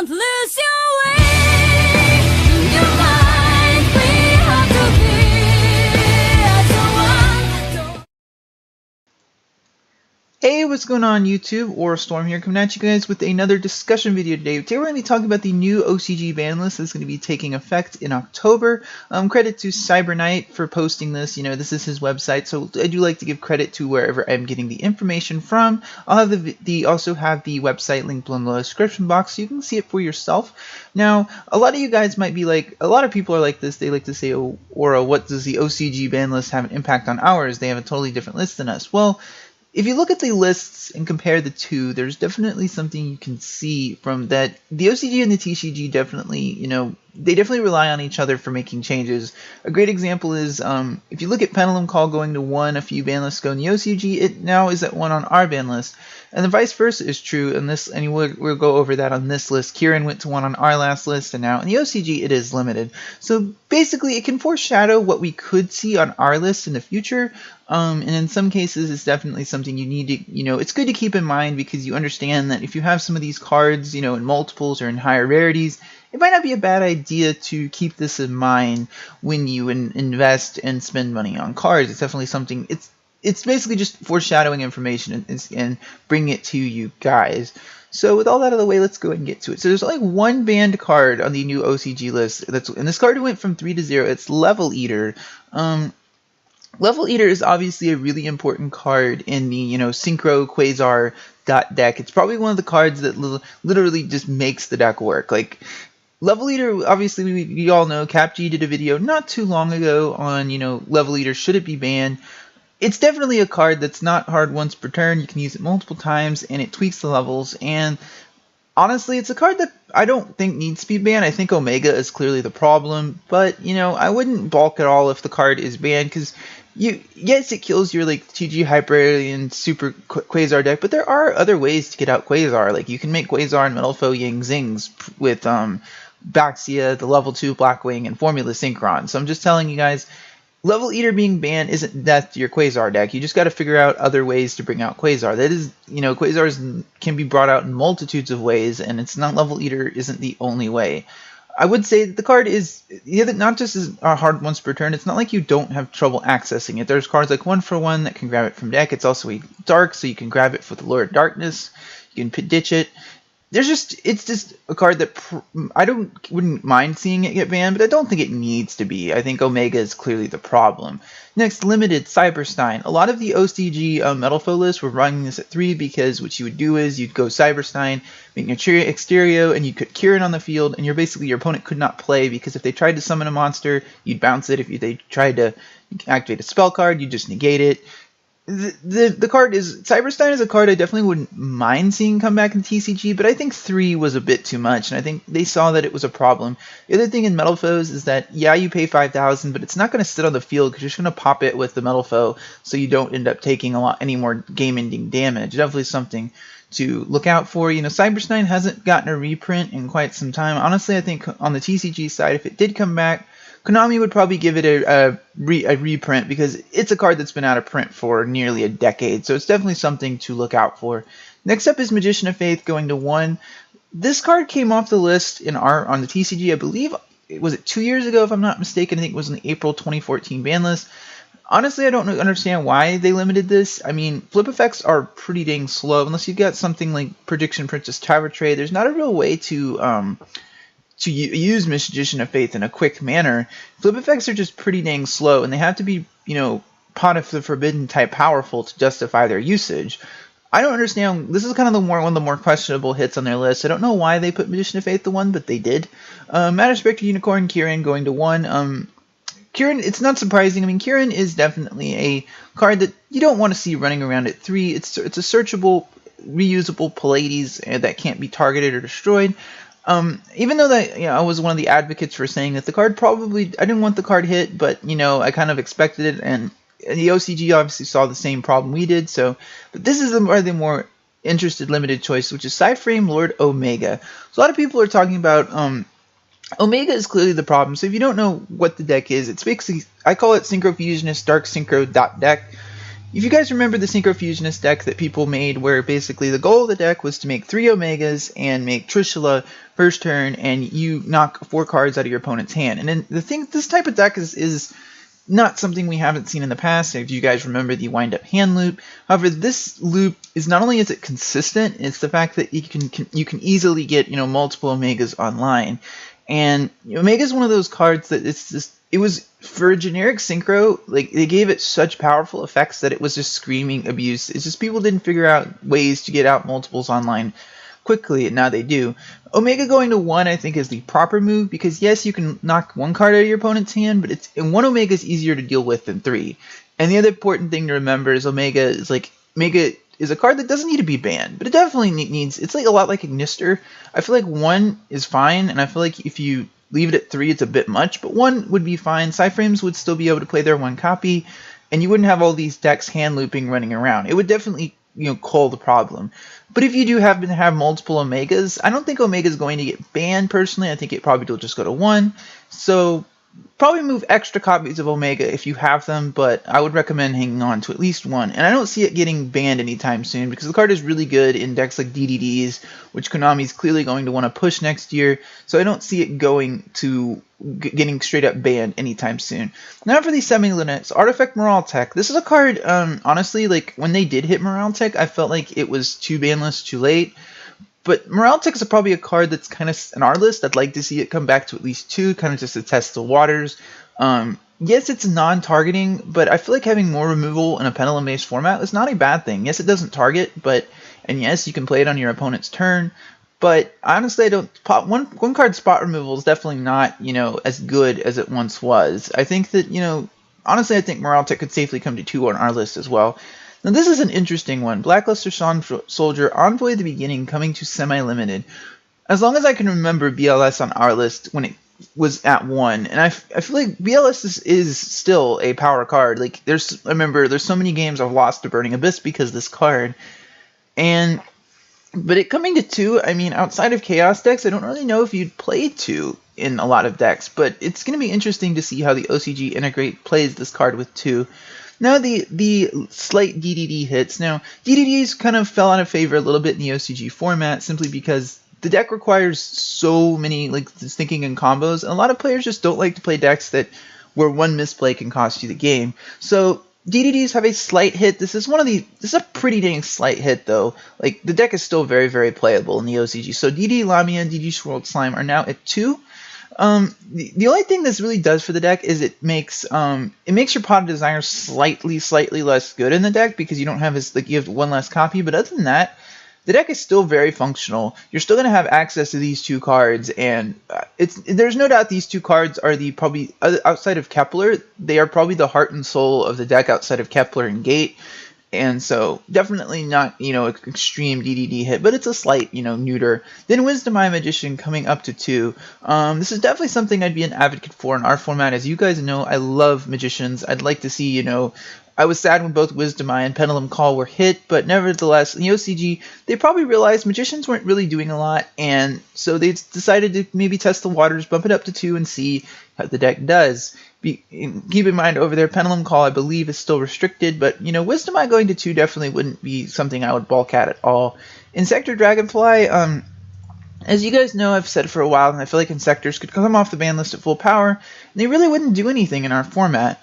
Don't lose your way. Your mind, we have to be as one. Don't Hey, what's going on YouTube? Storm here, coming at you guys with another discussion video today. Today we're going to be talking about the new OCG ban list that's going to be taking effect in October. Credit to Cyberknight for posting this. You know, this is his website, so I do like to give credit to wherever I'm getting the information from. I'll have also have the website linked below in the description box so you can see it for yourself. Now, a lot of you guys might be like, a lot of people are like this. They like to say, oh, Aura, what does the OCG ban list have an impact on ours? They have a totally different list than us. Well, if you look at the lists and compare the two, there's definitely something you can see from that. The OCG and the TCG definitely, you know, they definitely rely on each other for making changes. A great example is if you look at Pendulum Call going to 1 a few ban lists ago in the OCG, it now is at 1 on our ban list. And the vice versa is true in this, and we'll go over that on this list. Kieran went to 1 on our last list, and now in the OCG it is limited. So basically it can foreshadow what we could see on our list in the future. And in some cases it's definitely something you need to, you know, it's good to keep in mind because you understand that if you have some of these cards, you know, in multiples or in higher rarities, it might not be a bad idea to keep this in mind when you invest and spend money on cards. It's definitely something, it's basically just foreshadowing information and bringing it to you guys. So with all that out of the way, let's go ahead and get to it. So there's only one banned card on the new OCG list, and this card went from 3 to 0. It's Level Eater. Level Eater is obviously a really important card in the, you know, Synchro Quasar deck. It's probably one of the cards that literally just makes the deck work. Like, Level Eater, obviously we all know, CapG did a video not too long ago on, you know, Level Eater, should it be banned? It's definitely a card that's not hard once per turn. You can use it multiple times, and it tweaks the levels, and honestly, it's a card that I don't think needs to be banned. I think Omega is clearly the problem, but, you know, I wouldn't balk at all if the card is banned, because yes, it kills your like TG Hyperion Super Quasar deck, but there are other ways to get out Quasar. Like, you can make Quasar and Metal Foe Yang Zings with Baxia, the level 2 Blackwing, and Formula Synchron. So I'm just telling you guys, Level Eater being banned isn't death to your Quasar deck. You just got to figure out other ways to bring out Quasar. That is, you know, Quasars can be brought out in multitudes of ways, and it's not Level Eater isn't the only way. I would say that the card is not just as hard once per turn. It's not like you don't have trouble accessing it. There's cards like 1-for-1 that can grab it from deck. It's also a dark, so you can grab it for the Lord of Darkness. You can ditch it. It's just a card that wouldn't mind seeing it get banned, but I don't think it needs to be. I think Omega is clearly the problem. Next, Limited Cyberstein. A lot of the OCG Metal Foe lists were running this at 3 because what you would do is you'd go Cyberstein, make an Exterio, and you'd put Kieran on the field, and your opponent could not play because if they tried to summon a monster, you'd bounce it. If they tried to activate a spell card, you'd just negate it. The card is, Cyberstein is a card I definitely wouldn't mind seeing come back in TCG, but I think 3 was a bit too much, and I think they saw that it was a problem. The other thing in Metal Foes is that, yeah, you pay 5,000, but it's not going to sit on the field because you're just going to pop it with the Metal Foe, so you don't end up taking any more game-ending damage. Definitely something to look out for. You know, Cyberstein hasn't gotten a reprint in quite some time. Honestly, I think on the TCG side, if it did come back, Konami would probably give it a reprint because it's a card that's been out of print for nearly a decade, so it's definitely something to look out for. Next up is Magician of Faith going to 1. This card came off the list on the TCG, I believe, was it 2 years ago if I'm not mistaken. I think it was in the April 2014 ban list. Honestly, I don't understand why they limited this. I mean, flip effects are pretty dang slow. Unless you've got something like Prediction Princess Tower Trade, there's not a real way to use Magician of Faith in a quick manner. Flip effects are just pretty dang slow, and they have to be, you know, Pot of the Forbidden type powerful to justify their usage. I don't understand. This is kind of one of the more questionable hits on their list. I don't know why they put Magician of Faith to 1, but they did. Matter Spectre Unicorn Kieran going to 1. Kieran, it's not surprising. I mean, Kieran is definitely a card that you don't want to see running around at 3. It's a searchable, reusable Pallades that can't be targeted or destroyed. Even though that, you know, I was one of the advocates for saying that the card probably, I didn't want the card hit, but, you know, I kind of expected it, and the OCG obviously saw the same problem we did, so, but this is the more interested limited choice, which is Cyframe Lord Omega. So a lot of people are talking about, Omega is clearly the problem, so if you don't know what the deck is, it's basically, I call it Synchro Fusionist Dark Synchro deck. If you guys remember the Synchro Fusionist deck that people made, where basically the goal of the deck was to make 3 Omegas and make Trishula first turn, and you knock 4 cards out of your opponent's hand. And then the thing, this type of deck is not something we haven't seen in the past. If you guys remember the wind-up hand loop, however, this loop is not only is it consistent, it's the fact that you can easily get multiple Omegas online. And Omega is one of those cards that it was for a generic synchro, like they gave it such powerful effects that it was just screaming abuse. It's just people didn't figure out ways to get out multiples online quickly, and now they do. Omega going to 1 I think is the proper move, because yes, you can knock 1 card out of your opponent's hand, but 1 Omega is easier to deal with than 3. And the other important thing to remember is Omega is a card that doesn't need to be banned, but it definitely needs, it's like a lot like Ignister. I feel like 1 is fine, and I feel like if you leave it at 3 it's a bit much, but 1 would be fine. Cyframes would still be able to play their 1 copy, and you wouldn't have all these decks hand looping running around. It would definitely cull the problem. But if you do happen to have multiple Omegas, I don't think Omega is going to get banned personally. I think it probably will just go to 1. So probably move extra copies of Omega if you have them, but I would recommend hanging on to at least 1. And I don't see it getting banned anytime soon, because the card is really good in decks like DDDs, which Konami's clearly going to want to push next year. So I don't see it going to getting straight up banned anytime soon. Now for these semi-limits, Artifact Morale-Tech. This is a card, honestly, like when they did hit Morale-Tech, I felt like it was too banless too late. But Morale-Tech is probably a card that's kind of in our list. I'd like to see it come back to at least 2, kind of just to test the waters. Yes, it's non-targeting, but I feel like having more removal in a pendulum-based format is not a bad thing. Yes, it doesn't target, and yes, you can play it on your opponent's turn. But honestly, I don't. One card spot removal is definitely not as good as it once was. I think that honestly, I think Morale-Tech could safely come to 2 on our list as well. Now this is an interesting one. Blackluster Soldier, Envoy of the Beginning, coming to semi-limited. As long as I can remember BLS on our list when it was at 1, and I feel like BLS is still a power card. Like remember there's so many games I've lost to Burning Abyss because of this card, but it coming to 2, I mean, outside of Chaos decks, I don't really know if you'd play 2 in a lot of decks, but it's going to be interesting to see how the OCG Integrate plays this card with 2. Now the slight DDD hits. Now DDDs kind of fell out of favor a little bit in the OCG format simply because the deck requires so many thinking and combos, and a lot of players just don't like to play decks where 1 misplay can cost you the game. So DDDs have a slight hit. This is a pretty dang slight hit though. Like the deck is still very, very playable in the OCG. So DD Lamia and DD Swirled Slime are now at 2. The only thing this really does for the deck is it makes your Pot of Desire slightly less good in the deck, because you don't have you have 1 less copy. But other than that, the deck is still very functional. You're still going to have access to these 2 cards, and there's no doubt these 2 cards are probably outside of Kepler, they are probably the heart and soul of the deck outside of Kepler and Gate. And so definitely not, an extreme DDD hit, but it's a slight, neuter. Then Wisdom Eye Magician coming up to 2. This is definitely something I'd be an advocate for in our format. As you guys know, I love Magicians. I'd like to see, I was sad when both Wisdom Eye and Pendulum Call were hit, but nevertheless, in the OCG, they probably realized Magicians weren't really doing a lot, and so they decided to maybe test the waters, bump it up to 2, and see how the deck does. Keep in mind, over there, Pendulum Call, I believe, is still restricted, but, Wisdom Eye going to 2 definitely wouldn't be something I would balk at all. Insector Dragonfly, as you guys know, I've said for a while, and I feel like Insectors could come off the ban list at full power, and they really wouldn't do anything in our format.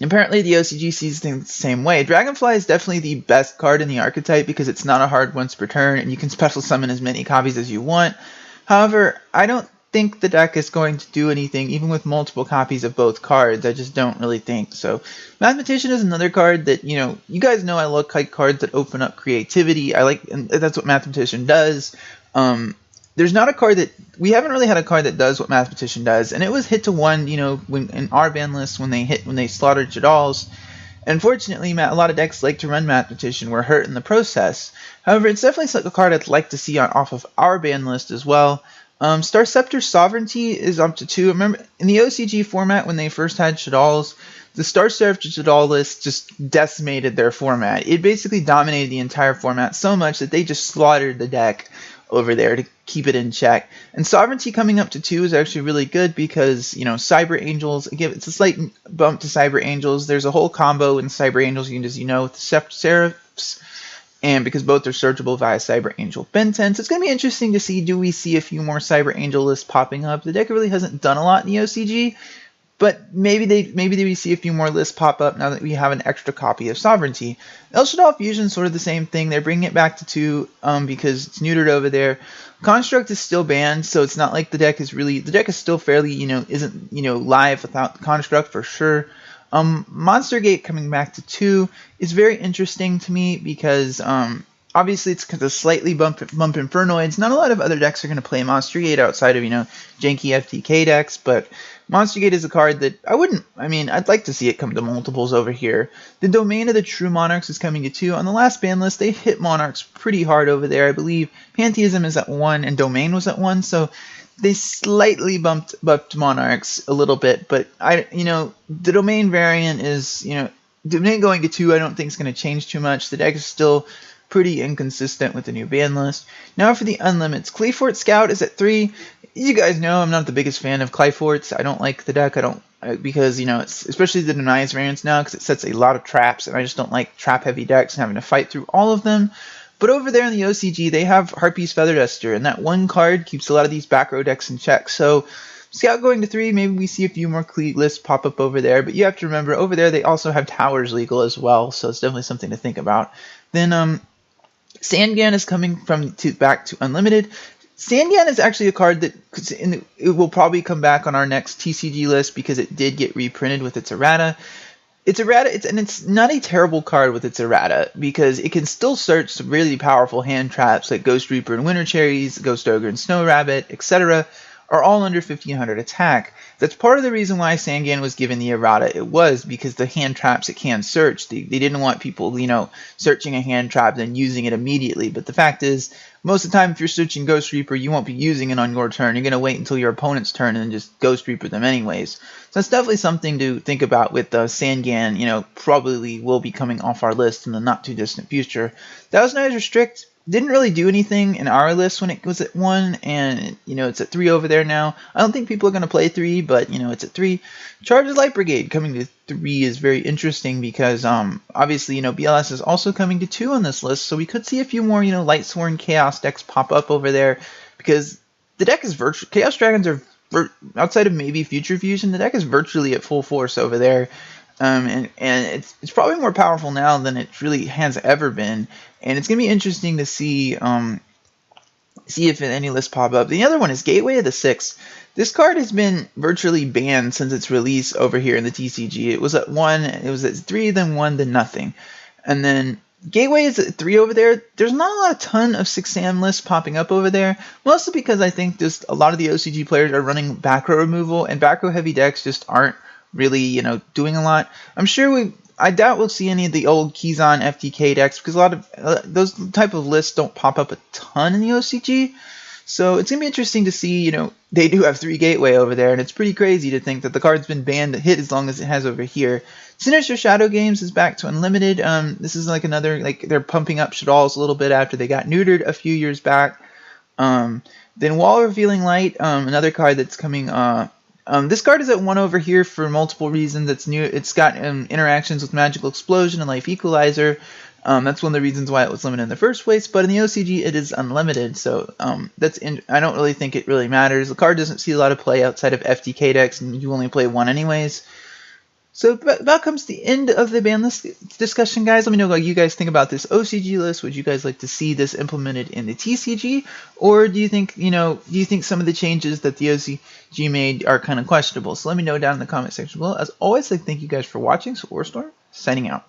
Apparently, the OCG sees things the same way. Dragonfly is definitely the best card in the archetype because it's not a hard once per turn, and you can special summon as many copies as you want. However, I don't think the deck is going to do anything, even with multiple copies of both cards. I just don't really think so. Mathematician is another card that, you guys know I like cards that open up creativity. And that's what Mathematician does. There's not a card we haven't really had a card that does what Mathematician does, and it was hit to 1, when in our ban list when they slaughtered Jadals. Unfortunately, a lot of decks like to run Mathematician were hurt in the process. However, it's definitely a card I'd like to see off of our ban list as well. Star Scepter Sovereignty is up to 2. Remember, in the OCG format, when they first had Shadals, the Star Scepter Shadal list just decimated their format. It basically dominated the entire format so much that they just slaughtered the deck. over there to keep it in check. And Sovereignty coming up to 2 is actually really good because, you know, Cyber Angels, again, it's a slight bump to Cyber Angels. There's a whole combo in Cyber Angels, you can just, you know, with the Seraphs, and because both are searchable via Cyber Angel Benten. So it's going to be interesting to see, do we see a few more Cyber Angel lists popping up? The deck really hasn't done a lot in the OCG, but maybe we see a few more lists pop up now that we have an extra copy of Sovereignty. El Shaddoll Fusion is sort of the same thing. They're bringing it back to 2 because it's neutered over there. Construct is still banned, so it's not like the deck is still fairly, you know, isn't, you know, live without Construct for sure. Monster Gate coming back to 2 is very interesting to me because obviously it's a slightly bump Infernoids. Not a lot of other decks are going to play Monster Gate outside of, you know, janky FTK decks, but Monster Gate is a card that I'd like to see it come to multiples over here. The Domain of the True Monarchs is coming to 2. On the last ban list, they hit Monarchs pretty hard over there. I believe Pantheism is at 1 and Domain was at 1, so they slightly bumped Monarchs a little bit, but the Domain variant is, you know, Domain going to 2 I don't think is going to change too much. The deck is still pretty inconsistent with the new ban list. Now for the Unlimits. Clayfort Scout is at 3. You guys know I'm not the biggest fan of Clayforts. I don't like the deck. Because, you know, it's especially the Denies variants now because it sets a lot of traps, and I just don't like trap heavy decks and having to fight through all of them. But over there in the OCG, they have Harpy's Feather Duster, and that one card keeps a lot of these back row decks in check. So Scout going to 3, maybe we see a few more Cleat lists pop up over there. But you have to remember, over there they also have Towers legal as well, so it's definitely something to think about. Then Sandgan is coming back to Unlimited. Sandgan is actually a card that it will probably come back on our next TCG list because it did get reprinted with its errata. It's not a terrible card with its errata because it can still search some really powerful hand traps like Ghost Reaper and Winter Cherries, Ghost Ogre and Snow Rabbit, etc. are all under 1500 attack. That's part of the reason why Sandgan was given the errata. It was because the hand traps it can search. They didn't want people, you know, searching a hand trap then using it immediately. But the fact is, most of the time if you're searching Ghost Reaper, you won't be using it on your turn. You're going to wait until your opponent's turn and then just Ghost Reaper them anyways. So it's definitely something to think about with Sandgan, you know, probably will be coming off our list in the not too distant future. That was Nice Restrict. Didn't really do anything in our list when it was at 1, and, you know, it's at 3 over there now. I don't think people are going to play 3, but, you know, it's at 3. Charges Light Brigade coming to 3 is very interesting because, obviously, you know, BLS is also coming to 2 on this list, so we could see a few more, you know, Lightsworn Chaos decks pop up over there because the deck is virtual. Chaos Dragons are, outside of maybe Future Fusion, the deck is virtually at full force over there. And it's probably more powerful now than it really has ever been, and it's gonna be interesting to see if any lists pop up. The other one is Gateway of the Six. This card has been virtually banned since its release over here in the TCG. It was at 1, it was at 3, then 1, then nothing, and then Gateway is at 3 over there. There's not a ton of 6am lists popping up over there, mostly because I think just a lot of the OCG players are running back row removal, and back row heavy decks just aren't really, you know, doing a lot. I doubt we'll see any of the old Keyzon FTK decks because a lot of those type of lists don't pop up a ton in the OCG. So it's gonna be interesting to see. You know, they do have 3 Gateway over there, and it's pretty crazy to think that the card's been banned to hit as long as it has over here. Sinister Shadow Games is back to Unlimited. This is like another, like, they're pumping up Shaddolls a little bit after they got neutered a few years back. Then Wall Revealing Light, another card that's coming. This card is at 1 over here for multiple reasons. It's new. It's got interactions with Magical Explosion and Life Equalizer. That's one of the reasons why it was limited in the first place. But in the OCG, it is unlimited. So I don't really think it really matters. The card doesn't see a lot of play outside of FTK decks, and you only play 1 anyways. So that comes the end of the ban list discussion, guys. Let me know what you guys think about this OCG list. Would you guys like to see this implemented in the TCG, or do you think some of the changes that the OCG made are kind of questionable? So let me know down in the comment section below. As always, thank you guys for watching. So Warstorm signing out.